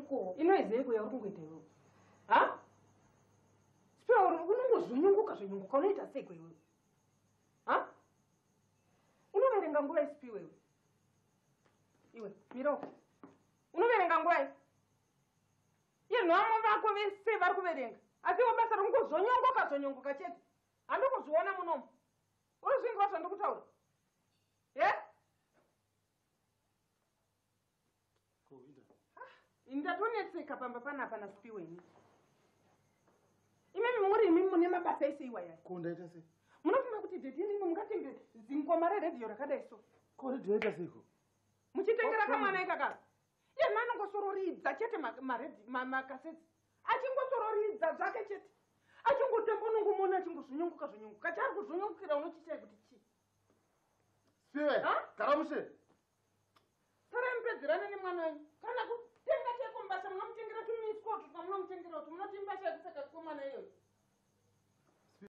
ko. Inoizei kuya uri kungoita iwewe. Ha? Spiwa unongozvonyongoka zvonyongoka unoita sei iwewe? Ha? Unoverenga nguva isipi iwewe? Iwe, mira. Unoverenga nguva isipi? Iye nhamo vako vese vari kuverenga. Asi iwe basa rongozvonyongoka chete. Handikuzviona munomu. Urikuzvinzwa zvandikutaura? Ndatonetseka pamba panapa nasipiwe ini. Imimi muri imi mune mabasa ese iwaya. Ko ndaita sei? Munofunga kuti dhedhini imi mungatembe zingoma reredhiyo rakadai so. Ko redhiyo yaita seiko? Muchitengera kamwana ikaka. Iye manongosororidza chete makaseti. Achingosororidza zvake chete. Achingotembanongomona achingozvonyongoka zvonyongoka. Chari kuzvonyongokera unochitai kuti chi? Siwe, karamushe. Sara mpedzerane nemwana wenyu. Kana kutenga cheko mbasa munomutenga